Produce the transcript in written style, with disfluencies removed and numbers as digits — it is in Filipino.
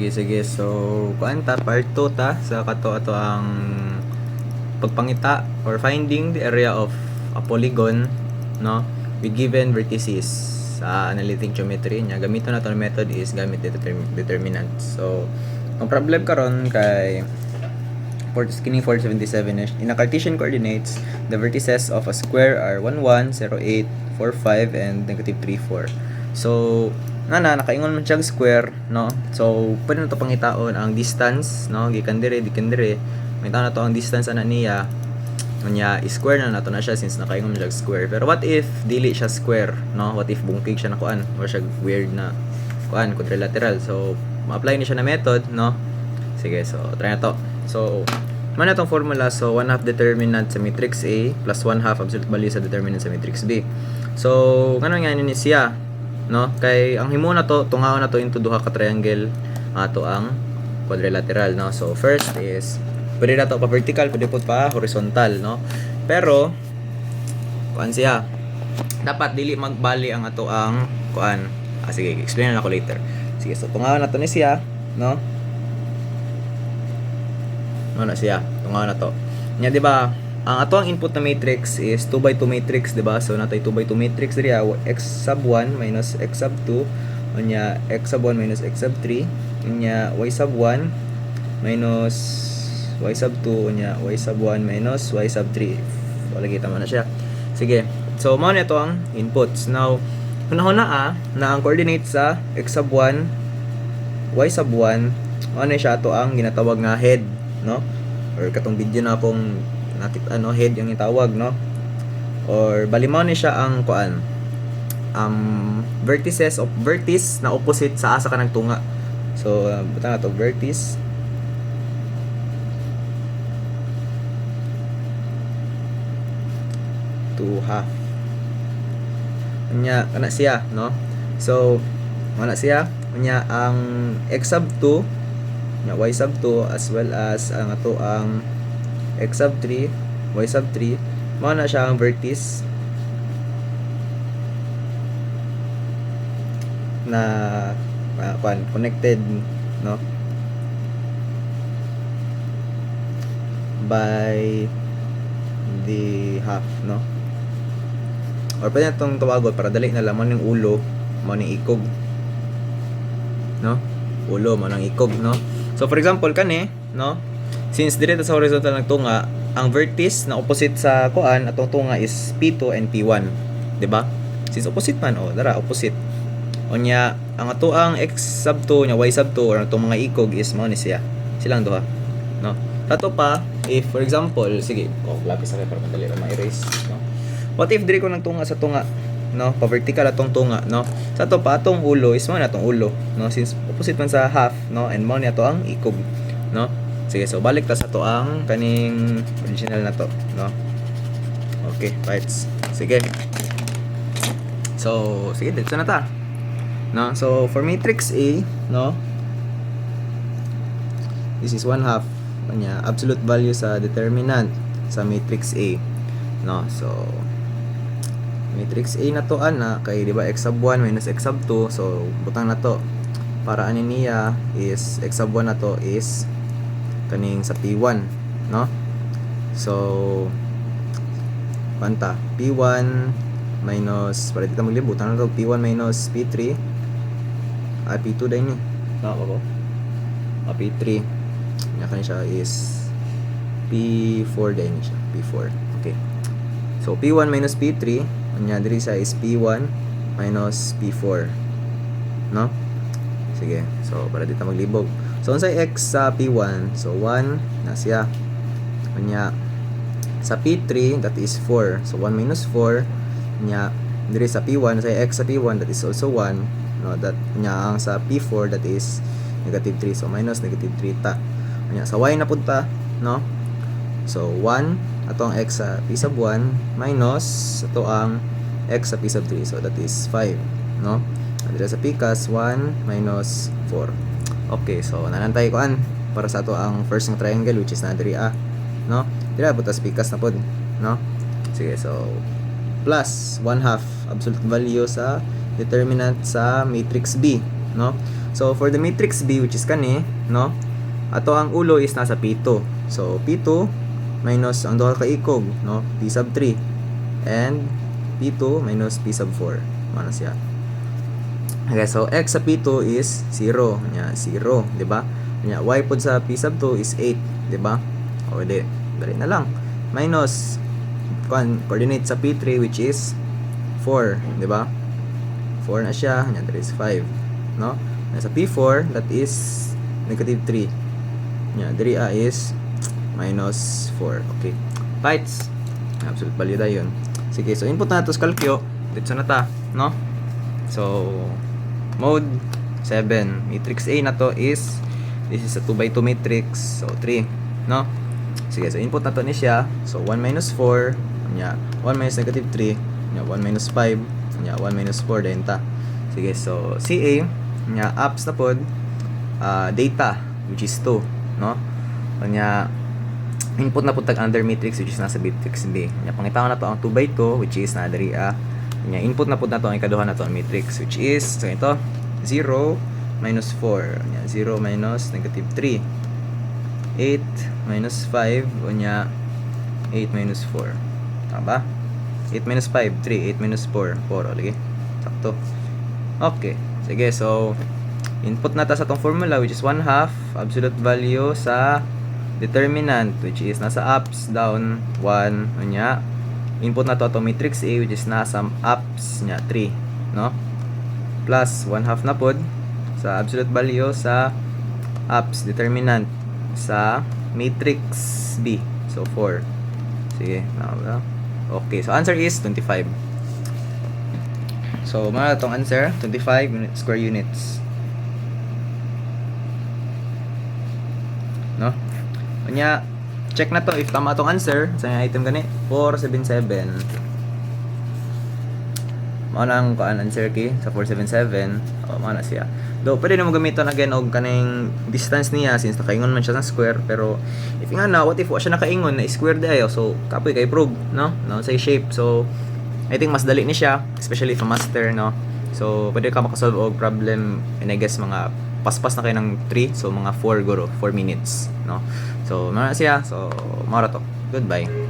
Sige. So, kuan ta part 2 ta sa kato ato ang pagpangita or finding the area of a polygon, no, with given vertices sa analytic geometry nya. Gamiton nato ang method is gamit determinant. So, ang problem karon kay for skinny 477 in a Cartesian coordinates, the vertices of a square are 1, 1, 0, 8, 4, 5, and negative 3, 4. So, nakaingon man siyang square, no? So, pwede na to pangitaon ang distance, no? Gikan dire. Mangita na to ang distance ana niya. Nya square na nato na siya since nakaingon man siyang square. Pero what if dili siya square, no? What if bungkig siya na kuan? Or siya weird na kuan, quadrilateral. So, ma-apply ni siya na method, no? Sige, so try na to. So, man itong formula. So, 1/2 determinant sa matrix A plus 1/2 absolute value sa determinant sa matrix B. So, ngano nga ni siya, no? Kay ang himo na to, tungaon na to into duha ka triangle ato ang quadrilateral, no? So, first is pwede na to pa vertical, pwede po pa horizontal, no? Pero kuan siya, dapat dili magbali ang ato ang kuan. Sige, explain na ako later. Sige, so tungaon na to ni siya, no? Ano siya? Tungaon na to. Nya di ba? Ang ato ang input na matrix is 2 by 2 matrix, di ba? So natay 2 by 2 matrix diri, x sub 1 minus x sub 2, nya x sub 1 minus x sub 3, nya y sub 1 minus y sub 2, nya y sub 1 minus y sub 3. Wala kita man na siya. Sige. So mao na ito ang inputs. Now, hunahuna na ang coordinates sa x sub 1, y sub 1, ano siya to ang ginatawag nga head, no? Or katong video na akong head yung itawag, no? Or balimaw ni siya ang kuan, vertices of vertice na opposite sa asa ka ng tunga. So butang na to vertice to half nya kana siya, no? So mana siya nya ang x sub 2 nya y sub 2 as well as ang ato ang x sub 3 y sub 3 mao na siya ang vertice na connected, no, by the half, no? Or pwede natong tawagon para dali na laman yung ulo mao ning ikog, no? Ulo mao nang ikog, no? So for example kani, no, since dire sa horizontal ng tunga, ang vertice na opposite sa kuan atong tunga is P2 and P1, di ba? Since opposite man, opposite. Unya ang ato ang x sub 2 nya y sub 2 or atong mga ikog is mao ni siya. Silang duha, no? Tato pa if for example, sige, lapis na para madali ra ma-erase, no? What if dire ko nang tunga sa tunga, no? Pa vertical atong tunga, no? Sa to pa atong ulo is mao na atong ulo, no? Since opposite man sa half, no? And mao ni ato ang ikog, no? Sige, so balik ta sa to ang kaning original na to, no? Okay, rights. Sige. So, sige, dito na ta. No? So, for matrix A, no? This is 1/2 kanya absolute value sa determinant sa matrix A, no? So, matrix A na to ana kay di ba x sub 1 minus x sub 2, so butang na to para ani niya is x sub 1 na to is kaning sa P1, no? So panta P1 minus para dito maglibutan na to P1 minus P3 P2 din ni, no ba ko? P3 nya kani siya is P4 din ni siya, P4. Okay, so P1 minus P3 nya diri sa is P1 minus P4, no? Sige, so para dito maglibog. So unsay x sa P1, so 1 na siya. Nya sa P3 that is 4, so 1 minus 4 nya diri sa P1 sa x sa P1 that is also 1, no? That nya ang sa P4 that is negative 3, so minus negative 3 ta. Nya sa y na punta, no? So 1 ato ang x sa P sub 1 minus ato ang x sa P sub 3, so that is 5, no? Dito sa Pcas 1 minus 4. Okay, so nanantay ko para sa ato ang first ng triangle which is na diri no? Dira butas Pcas na pod, no? Sige, so plus 1/2 absolute value sa determinant sa matrix B, no? So for the matrix B, which is kani, no, ato ang ulo is nasa P2. So P2 minus ang duha ka ikog, no, P sub 3 and P2 minus P sub 4 mana siya. Okay, so x sa P2 is 0 nya 0, di ba? Nya y pod sa P sub 2 is 8, di ba? O di dali na lang, minus coordinate sa P3 which is 4, di ba? 4 na siya, nya there is 5, no? Sa P4 that is negative 3, nya diri is minus 4. Okay, bites absolute value da yun. Sige, so input na to sa calcio dito na ta, no? So mode 7, matrix A na to is, this is a 2x2 matrix, so 3, no? Sige, so input na to ni siya, so 1 minus 4 nya 1 minus negative 3 nya 1 minus 5 nya 1 minus 4 din ta. Sige, so CA nya apps na pod data which is 2, no? Nya input na pod tag under matrix which is nasa matrix B. Nya pangitaon na to ang 2x2 which is na diri nya input na pod na to ang ikaduha na to ang matrix which is, so ito 0 minus 4 nya 0 minus negative 3, 8 minus 5 o nya 8 minus 4, tama ba? 8 minus 5 3, 8 minus 4 4, lagi sakto. Okay, sige, so input na ta sa tong formula which is 1/2 absolute value sa determinant which is nasa ups down 1 nya input na to matrix A which is nasa ups nya 3, no, plus 1/2 na pod sa absolute value sa ups determinant sa matrix B, so 4. Sige, okay, so answer is 25. So mga itong answer 25 square units, no? Kanya check na to if tama itong answer sa item gani 477. Mao nang kuan answer key sa 477. Mao na siya. Do pwede na mo gamiton again og kaning distance niya since nakaingon man siya sa square, pero if nga na what if wa siya nakaingon na square di ayo, so kapoy kay prove, no? No say shape. So I think mas dali ni siya especially if a master, no? So pwede ka makasolve og problem and I guess mga paspas na kayo ng 3, so mga 4 guro 4 minutes, no? So mao na siya. So mao ra to. Goodbye.